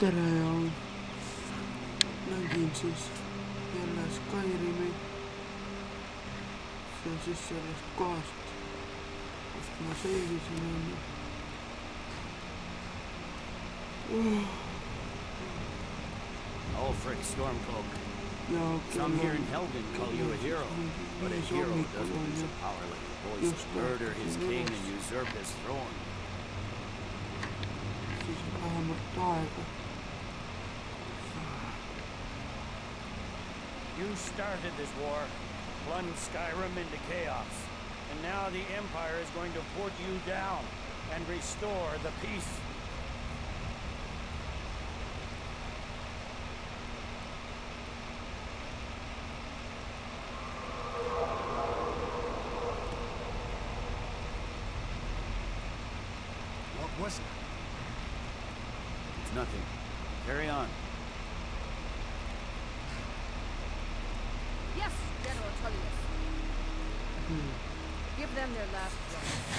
tere ja mängin siis jälle Skyrimi. See on siis sellest kohast, kust ma seivisin enne. Ulfric Stormcloak. Some here in Helgen call you a hero, but a hero doesn't use a power like the boys to murder his king and usurp his throne. Siis vähemmalt aega. You started this war, plunged Skyrim into chaos, and now the Empire is going to put you down and restore the peace. What was it? It's nothing. Carry on. Yes, General Tullius. Give them their last rites.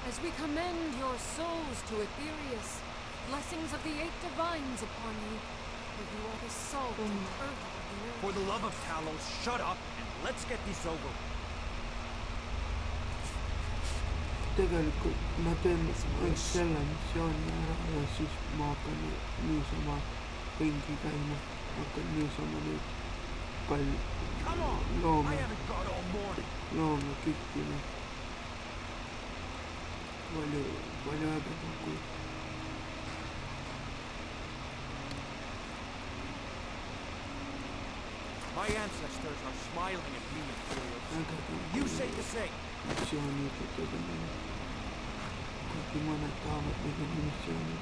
As we commend your souls to Aetherius, blessings of the 8 divines upon you, for you are the salt and earth of the earth. For the love of Talos, shut up and let's get this over. Tegelikult ma teen ainult selle missiooni ära ja siis ma hakkan niisama ringi käima. Hakkan niisama nüüd looma kikkima. Palju ägedam kui. My ancestors are smiling at me, Aetherius. You say the same. Missioonid tegemine. Kuigi mõned tahavad tegema missioonid,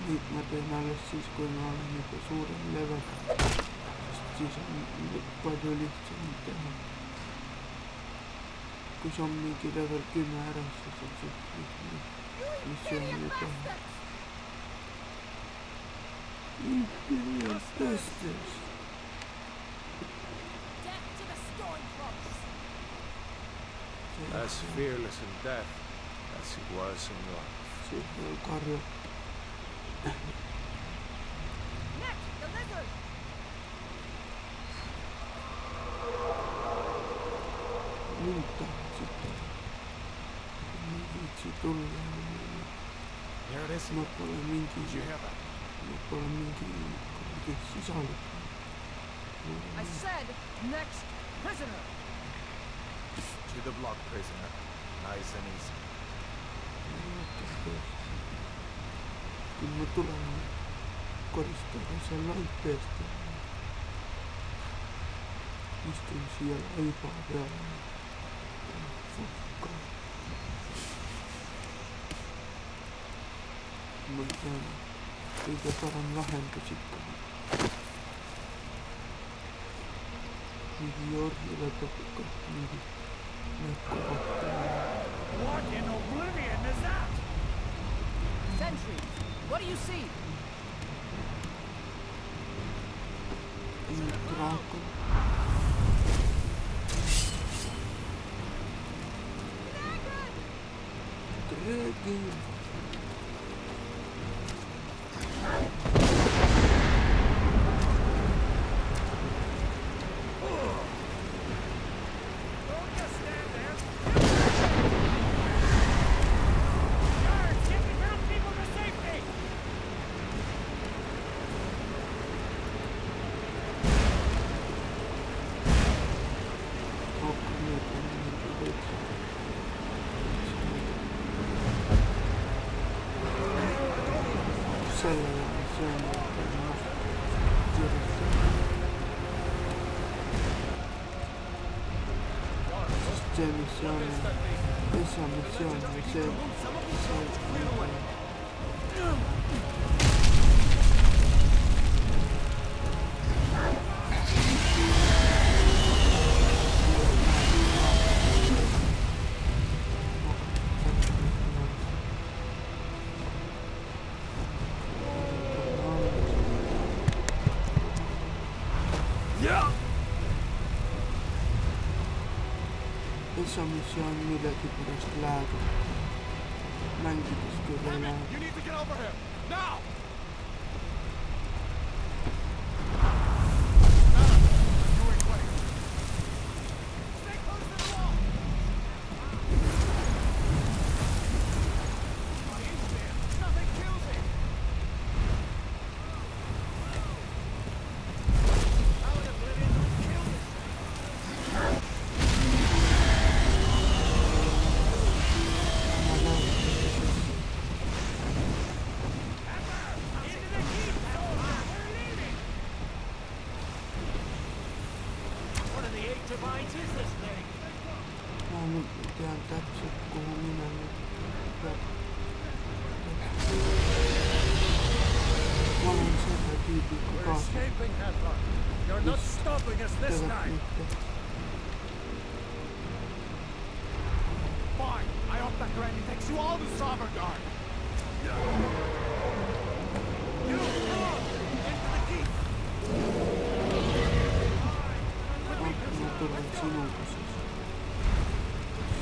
nüüd ma teen alles siis, kui ma olen juba suurem level, sest siis on palju lihtsam teha. Kui see on mingi level 10 ära, siis on suht lihtne missiooni teha. Imperial Testers. As fearless in death as he was in life. Karjo. Next, the lizard! Mind tahavad sitta. Ma ei viitsi tulla. There it is. Ma pole mingi sisalik. I said, next prisoner! To the block, prisoner. Nice and easy. Kui ma tulen koristada seal laipest. Istun siia laiba peale. Ma ei tea, kõige parem lahendus ikka. Mingi Jorgile topika, mingi näkku kohta. What in oblivion is that? Sentry, what do you see? Draco. Dragon! Esa missione Esa missioon millegipärast läheb mängides küll lähe. You need to get over here now. Mä nyt tean täpselt kuhu minä nyt. Mä olen sekä tyyppi kuin kaasi. You're not stopping us this time. Fine. I hope that granny takes you all to Sovngarde. You run into the keep. Mä tulen sinulta siis.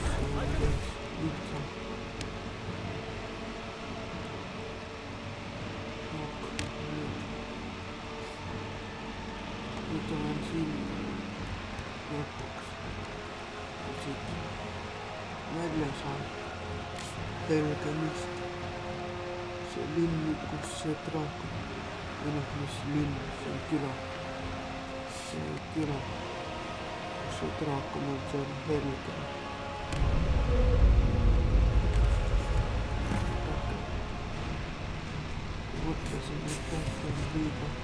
Se on edes vitsa. Nyt olen sinne lopuksi. Ja sitten välillä saan Helgenistä. Se linnu, kun se draakon. En ole missä linnu, se on kylä. Se on kylä. Se draakon on sen Helgen. Ottaisin nyt tässä viikon.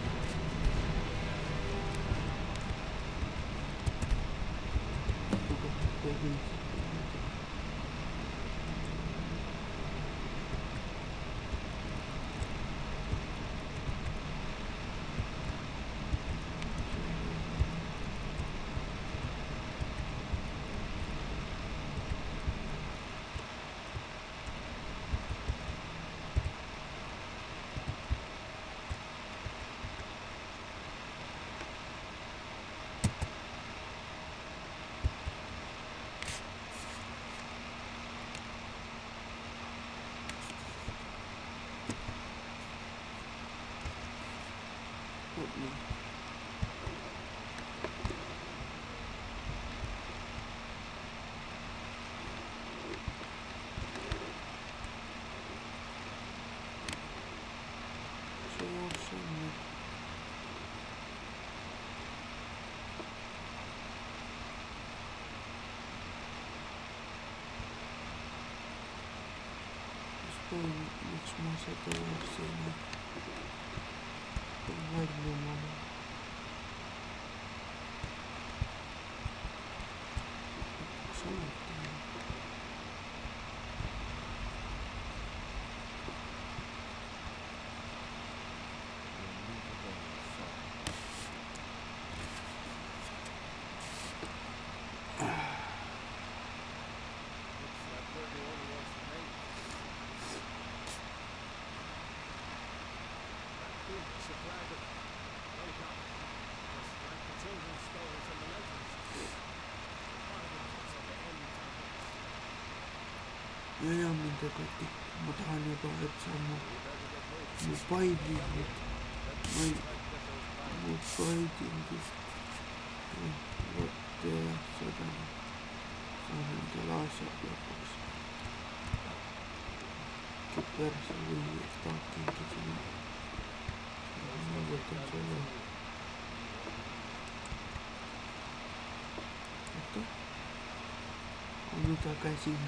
Miksi mä se tulee siinä? Varmaan. Ja minkä kaikki. Mä tahan jopa etsää mun paidin nyt. Mun paidinkin. Vuotteja ja sodan. Saan häntä laissa lopuksi. Kypärssä lyhyesti taakkiinkin sinne. Mä voitan sen. Mutta on nyt takaisin.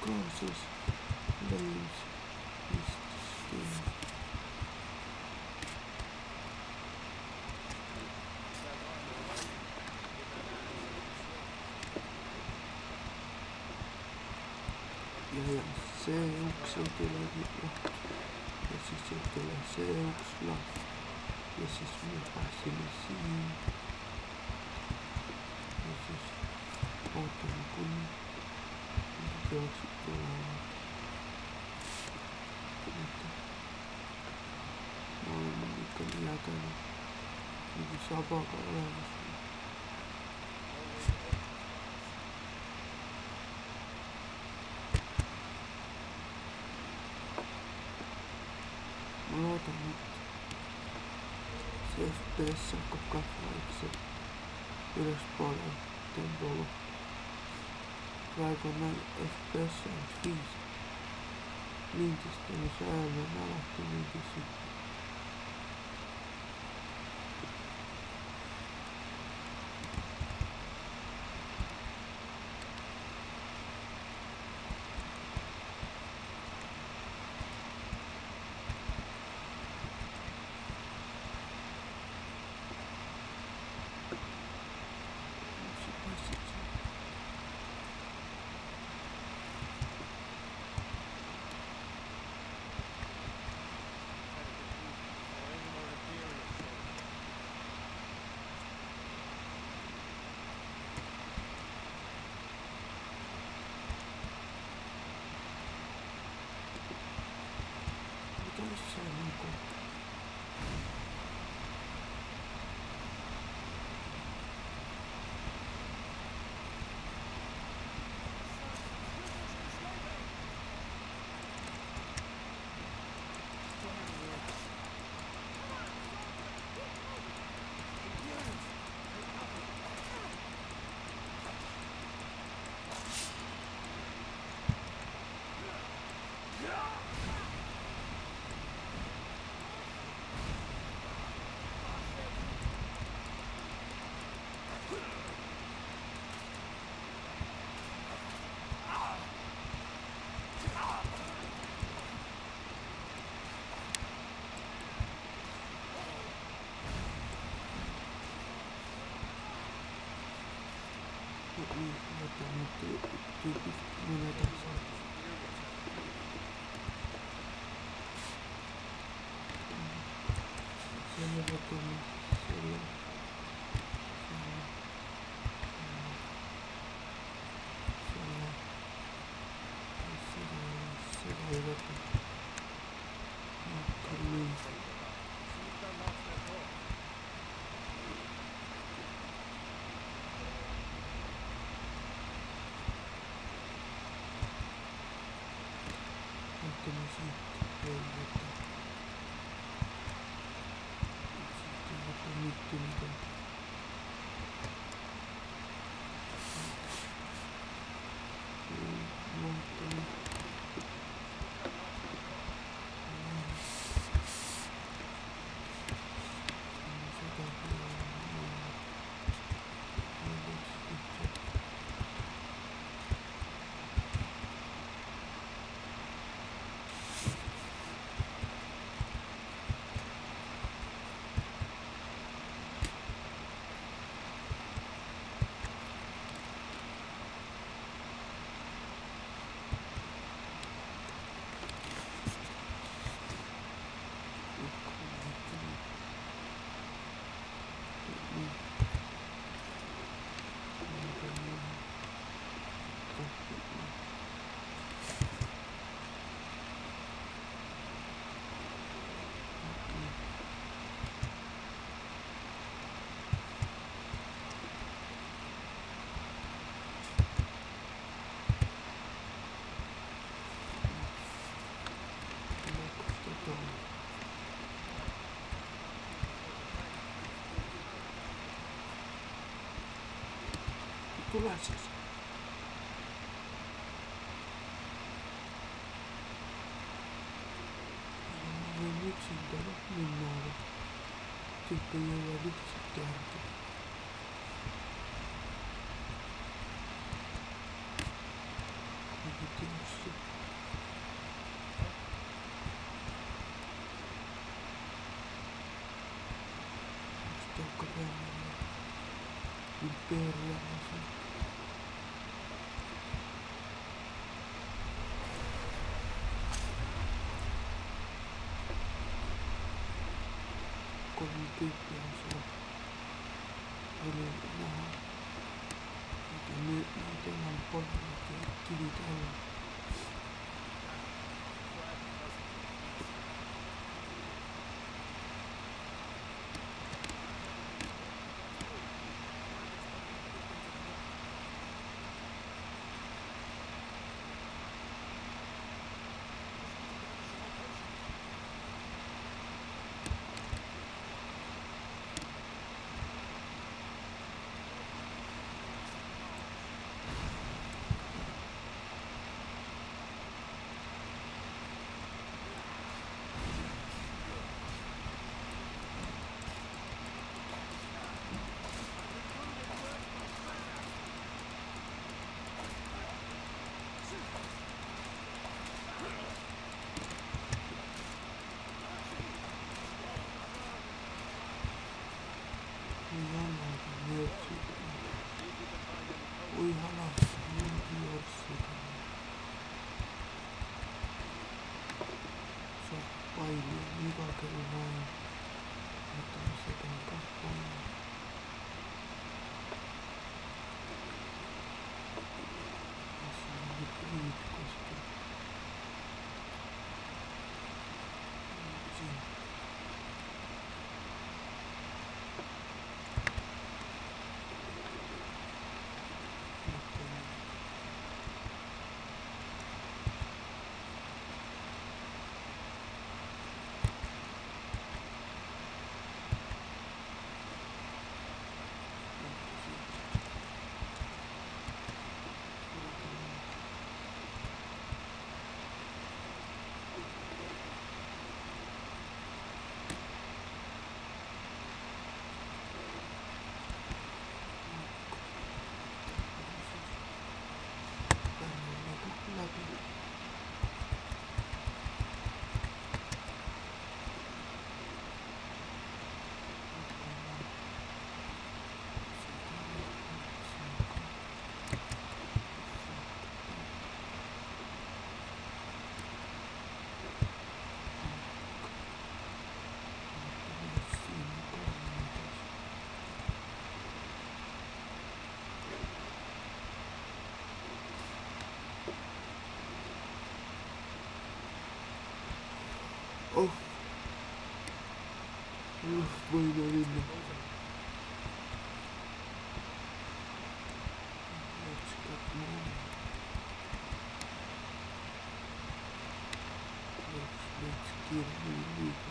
Causes lanes is ja Seuksella tulee lahti. Ja siis sieltä tulee Seuks lahti. Ja siis me pääsimme siihen. kun teokset tulevat. Mutta mä olen nyt jääkänyt niin sapaka olevassa. Mä laitan nyt se FPS kun kasvaiksi ylös paljon tempolla. Vaikka näin FPS on 5 lintistä, niin se äänen alattu linti sitten. Tyypit menetään saa. Siellä vetämme siellä. Siellä ei vetä. Mutta niin. Tulee siis. Mä olen yksin tuolla minnaalla. Tyyppi jolla vitsi kärki. Eikä tietysti. Onks tokko tämmönen imperialaisen? Kolme tyyppiä on siellä. Eli vähän Ja nyt näytellään polvilla kivit alla. Ui halas, se on painia, mikä kello näin. Mutta se on kasvaa. Tässä on nyt Riitkoski. Siinä. Oh. Voy a irme. Let's get moving. Let's get moving.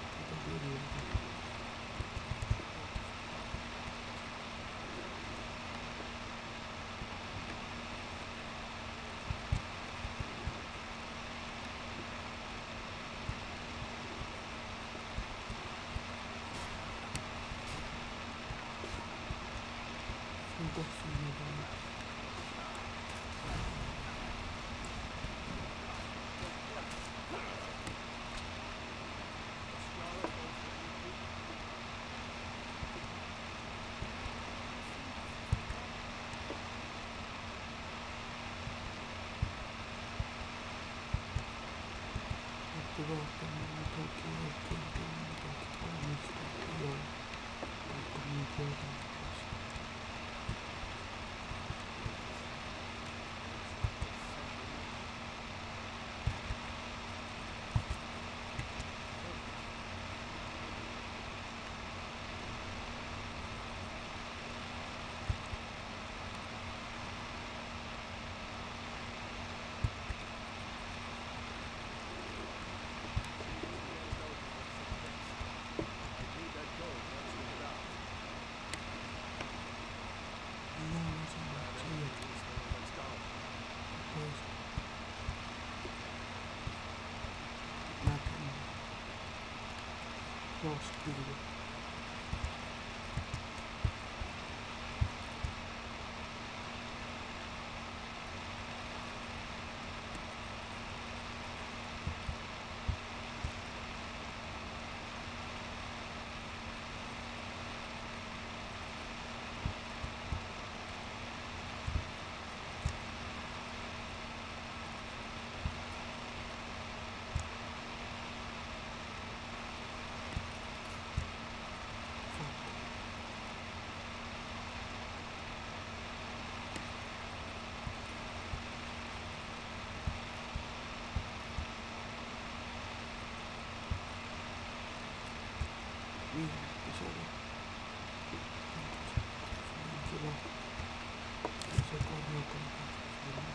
sulle ja see karjuga sulle.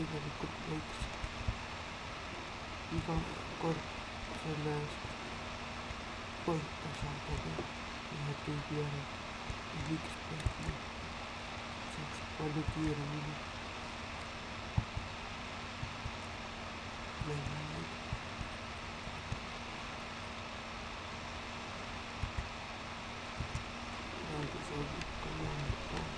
Tegelikult võiks iga kord selle eest võita saada ühe tüübi ära ja miks peab saaks palju kiiremini võimalik. Praegu saab ikka jääda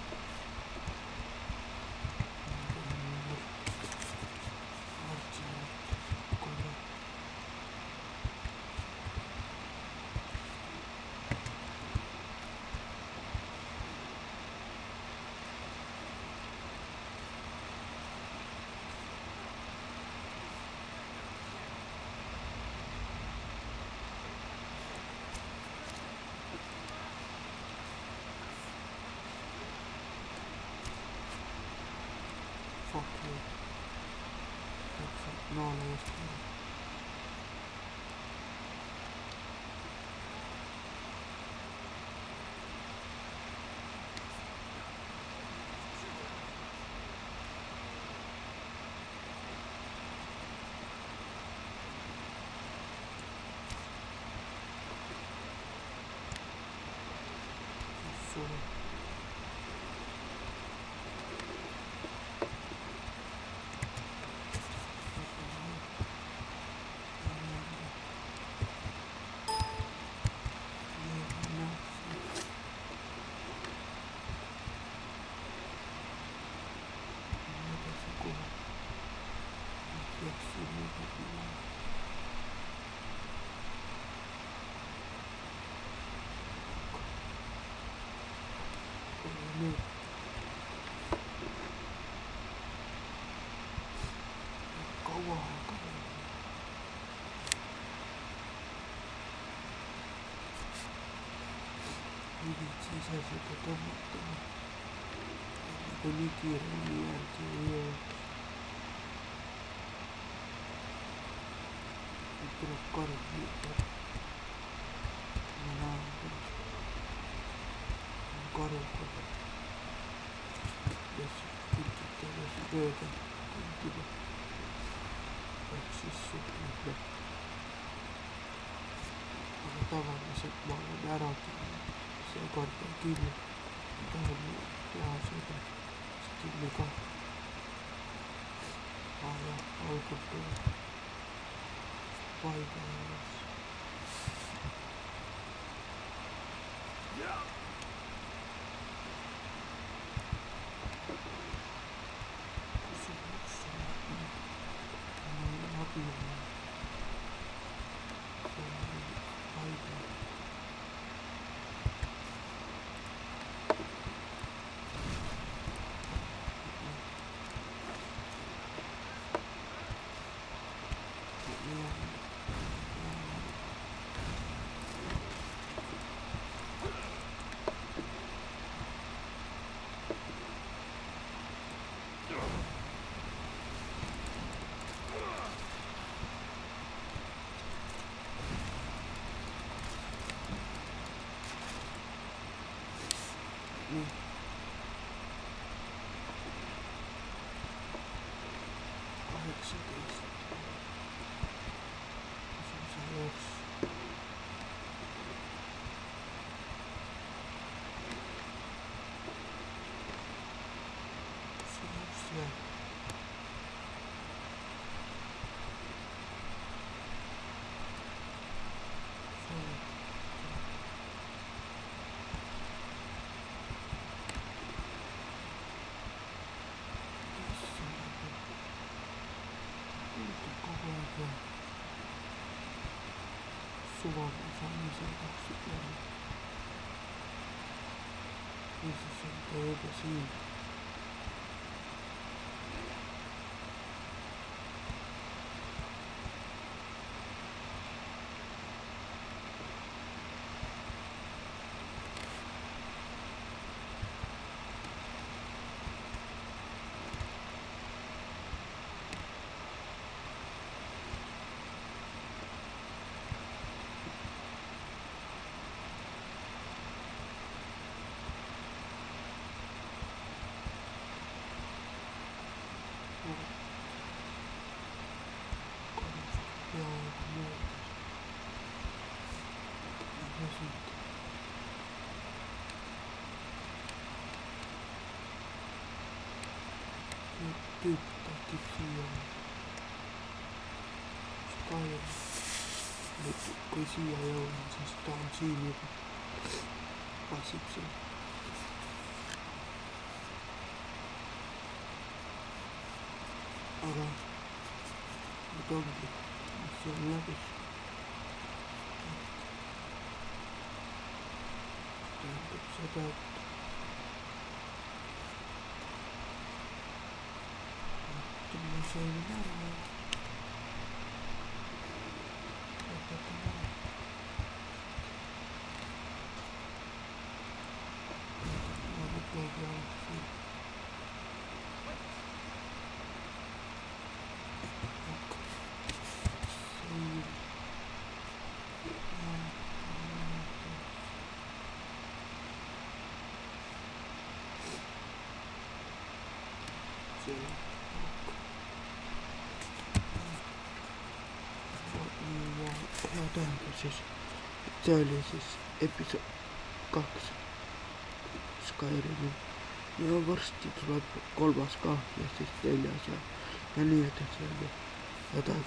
fuck you. That's not nice. Siis seda tõmmatama. Nagu nii kiiremini jääda ei jõuaks. Nüüd tuleb karv liiga. Ma näen pärast. Karv kogu. Lihtsalt kütid tagasi tööga. Kundida. Et siis suhtleb lõpp. Aga tavaliselt ma olen ära kinni. Seekord on kinni, tahan teha seda, see kinni ka. Aga algab tuleb. paikallaan. Suvan osaamisen 2 vuotta. Missä se on jopa siinä? Tyyppi siellä. Skyrim. Eli kun siellä ei ole, niin siis tää on siinä joku pasipsen. Aga. Mut onkin. Se on läpi. Se täyttää. Se ei ole varmaan. Siis säilyy siis episode 2 Skyrimin. Ja varmasti tulee 3. ja siis 4. ja niin, että se on jotain